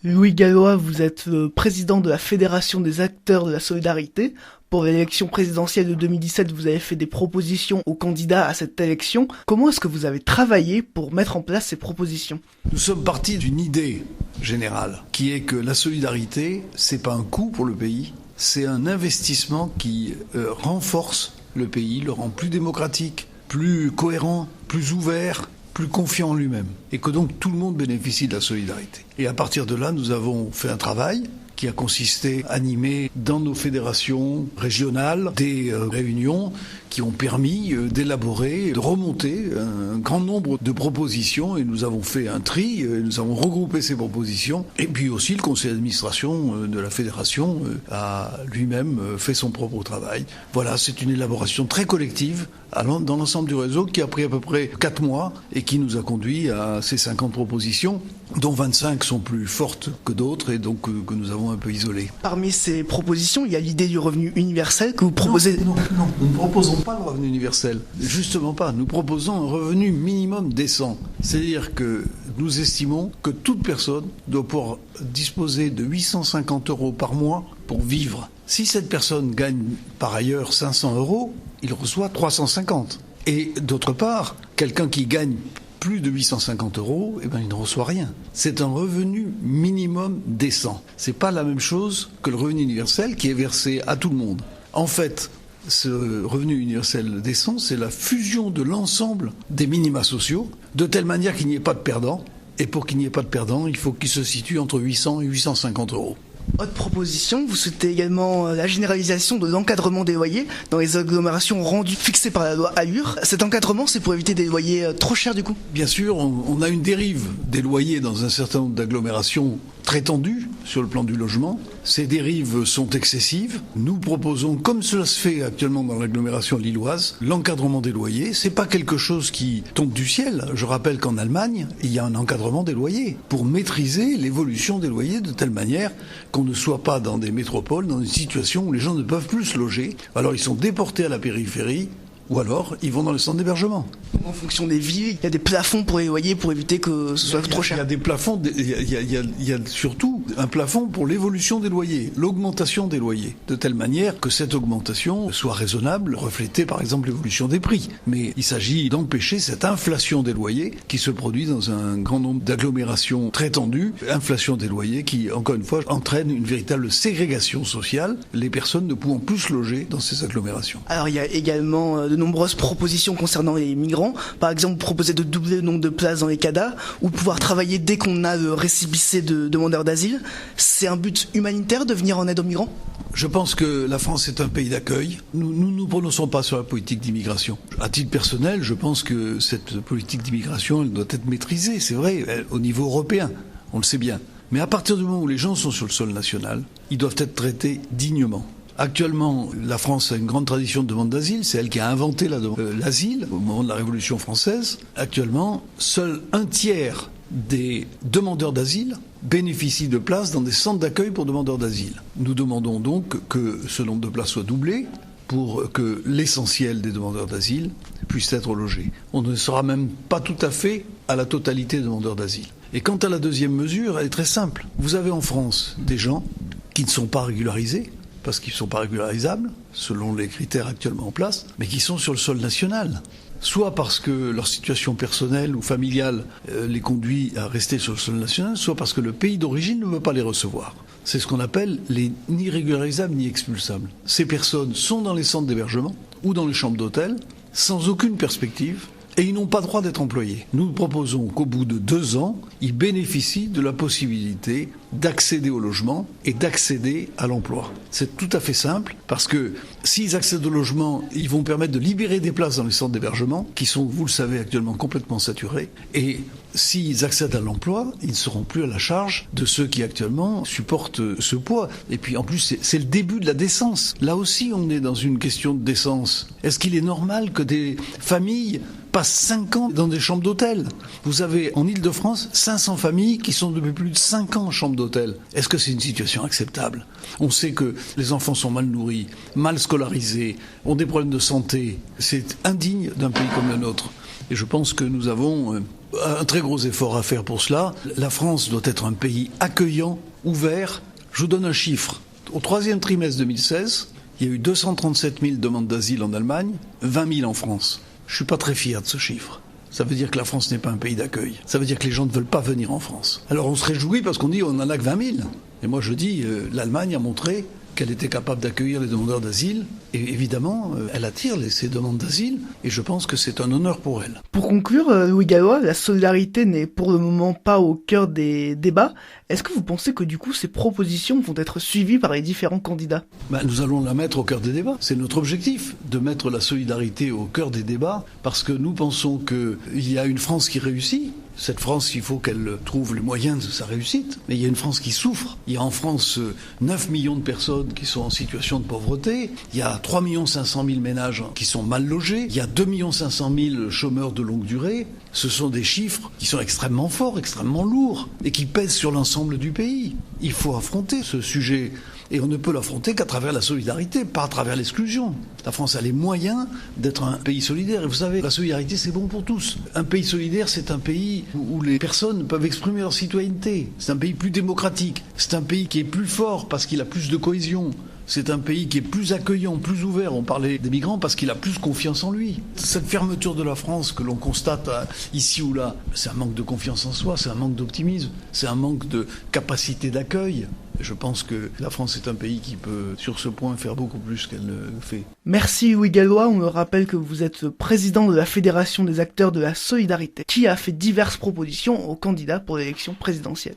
Louis Gallois, vous êtes président de la Fédération des acteurs de la solidarité. Pour l'élection présidentielle de 2017, vous avez fait des propositions aux candidats à cette élection. Comment est-ce que vous avez travaillé pour mettre en place ces propositions ? Nous sommes partis d'une idée générale, qui est que la solidarité, c'est pas un coût pour le pays, c'est un investissement qui renforce le pays, le rend plus démocratique, plus cohérent, plus ouvert, plus confiant en lui-même, et que donc tout le monde bénéficie de la solidarité. Et à partir de là, nous avons fait un travail qui a consisté à animer dans nos fédérations régionales des réunions qui ont permis d'élaborer, de remonter un grand nombre de propositions, et nous avons fait un tri, nous avons regroupé ces propositions, et puis aussi le conseil d'administration de la fédération a lui-même fait son propre travail. Voilà, c'est une élaboration très collective dans l'ensemble du réseau qui a pris à peu près 4 mois et qui nous a conduit à ces 50 propositions, dont 25 sont plus fortes que d'autres et donc que nous avons un peu isolées. Parmi ces propositions, il y a l'idée du revenu universel que vous proposez. Non, nous ne proposons pas le revenu universel. Justement pas. Nous proposons un revenu minimum décent. C'est-à-dire que nous estimons que toute personne doit pouvoir disposer de 850 € par mois pour vivre. Si cette personne gagne par ailleurs 500 €, il reçoit 350. Et d'autre part, quelqu'un qui gagne plus de 850 €, il ne reçoit rien. C'est un revenu minimum décent. C'est pas la même chose que le revenu universel qui est versé à tout le monde. En fait, ce revenu universel décent, c'est la fusion de l'ensemble des minima sociaux, de telle manière qu'il n'y ait pas de perdant. Et pour qu'il n'y ait pas de perdant, il faut qu'il se situe entre 800 et 850 €. Autre proposition, vous souhaitez également la généralisation de l'encadrement des loyers dans les agglomérations rendues fixées par la loi Allure. Cet encadrement, c'est pour éviter des loyers trop chers du coup ? Bien sûr, on a une dérive des loyers dans un certain nombre d'agglomérations très tendues sur le plan du logement. Ces dérives sont excessives. Nous proposons, comme cela se fait actuellement dans l'agglomération lilloise, l'encadrement des loyers. C'est pas quelque chose qui tombe du ciel. Je rappelle qu'en Allemagne, il y a un encadrement des loyers pour maîtriser l'évolution des loyers de telle manière qu'on ne soit pas dans des métropoles, dans une situation où les gens ne peuvent plus se loger. Alors ils sont déportés à la périphérie, ou alors ils vont dans les centres d'hébergement. En fonction des villes, il y a des plafonds pour les loyers pour éviter que ce soit trop cher. Il y a des plafonds, il y a surtout un plafond pour l'évolution des loyers, l'augmentation des loyers, de telle manière que cette augmentation soit raisonnable, refléter par exemple l'évolution des prix. Mais il s'agit d'empêcher cette inflation des loyers qui se produit dans un grand nombre d'agglomérations très tendues, inflation des loyers qui, encore une fois, entraîne une véritable ségrégation sociale, les personnes ne pouvant plus se loger dans ces agglomérations. Alors il y a également de nombreuses propositions concernant les migrants. Par exemple, vous proposez de doubler le nombre de places dans les CADA ou de pouvoir travailler dès qu'on a le récépissé de demandeurs d'asile. C'est un but humanitaire de venir en aide aux migrants ? Je pense que la France est un pays d'accueil. Nous ne nous prononçons pas sur la politique d'immigration. À titre personnel, je pense que cette politique d'immigration, elle doit être maîtrisée, c'est vrai, au niveau européen, on le sait bien. Mais à partir du moment où les gens sont sur le sol national, ils doivent être traités dignement. Actuellement, la France a une grande tradition de demande d'asile. C'est elle qui a inventé l'asile au moment de la Révolution française. Actuellement, seul 1/3 des demandeurs d'asile bénéficient de places dans des centres d'accueil pour demandeurs d'asile. Nous demandons donc que ce nombre de places soit doublé pour que l'essentiel des demandeurs d'asile puissent être logés. On ne sera même pas tout à fait à la totalité des demandeurs d'asile. Et quant à la deuxième mesure, elle est très simple. Vous avez en France des gens qui ne sont pas régularisés, parce qu'ils ne sont pas régularisables, selon les critères actuellement en place, mais qui sont sur le sol national. Soit parce que leur situation personnelle ou familiale les conduit à rester sur le sol national, soit parce que le pays d'origine ne veut pas les recevoir. C'est ce qu'on appelle les ni régularisables ni expulsables. Ces personnes sont dans les centres d'hébergement ou dans les chambres d'hôtel, sans aucune perspective, et ils n'ont pas droit d'être employés. Nous proposons qu'au bout de 2 ans, ils bénéficient de la possibilité d'accéder au logement et d'accéder à l'emploi. C'est tout à fait simple, parce que s'ils accèdent au logement, ils vont permettre de libérer des places dans les centres d'hébergement, qui sont, vous le savez, actuellement complètement saturés, et s'ils accèdent à l'emploi, ils ne seront plus à la charge de ceux qui actuellement supportent ce poids. Et puis en plus, c'est le début de la décence. Là aussi, on est dans une question de décence. Est-ce qu'il est normal que des familles passent 5 ans dans des chambres d'hôtel? Vous avez en Île-de-France 500 familles qui sont depuis plus de 5 ans en chambre d'hôtel. Est-ce que c'est une situation acceptable? On sait que les enfants sont mal nourris, mal scolarisés, ont des problèmes de santé. C'est indigne d'un pays comme le nôtre. Et je pense que nous avons Un très gros effort à faire pour cela. La France doit être un pays accueillant, ouvert. Je vous donne un chiffre. Au 3e trimestre 2016, il y a eu 237 000 demandes d'asile en Allemagne, 20 000 en France. Je suis pas très fier de ce chiffre. Ça veut dire que la France n'est pas un pays d'accueil. Ça veut dire que les gens ne veulent pas venir en France. Alors on se réjouit parce qu'on dit on en a que 20 000. Et moi je dis, l'Allemagne a montré qu'elle était capable d'accueillir les demandeurs d'asile. Et évidemment, elle attire ces demandes d'asile. Et je pense que c'est un honneur pour elle. Pour conclure, Louis Gallois, la solidarité n'est pour le moment pas au cœur des débats. Est-ce que vous pensez que du coup ces propositions vont être suivies par les différents candidats ? Nous allons la mettre au cœur des débats. C'est notre objectif, de mettre la solidarité au cœur des débats, parce que nous pensons qu'il y a une France qui réussit. Cette France, il faut qu'elle trouve les moyens de sa réussite. Mais il y a une France qui souffre. Il y a en France 9 millions de personnes qui sont en situation de pauvreté. Il y a 3 500 000 ménages qui sont mal logés. Il y a 2 500 000 chômeurs de longue durée. Ce sont des chiffres qui sont extrêmement forts, extrêmement lourds, et qui pèsent sur l'ensemble du pays. Il faut affronter ce sujet. Et on ne peut l'affronter qu'à travers la solidarité, pas à travers l'exclusion. La France a les moyens d'être un pays solidaire. Et vous savez, la solidarité, c'est bon pour tous. Un pays solidaire, c'est un pays où les personnes peuvent exprimer leur citoyenneté. C'est un pays plus démocratique. C'est un pays qui est plus fort parce qu'il a plus de cohésion. C'est un pays qui est plus accueillant, plus ouvert. On parlait des migrants parce qu'il a plus confiance en lui. Cette fermeture de la France que l'on constate ici ou là, c'est un manque de confiance en soi, c'est un manque d'optimisme, c'est un manque de capacité d'accueil. Je pense que la France est un pays qui peut, sur ce point, faire beaucoup plus qu'elle ne le fait. Merci Louis Gallois. On me rappelle que vous êtes président de la Fédération des acteurs de la solidarité, qui a fait diverses propositions aux candidats pour l'élection présidentielle.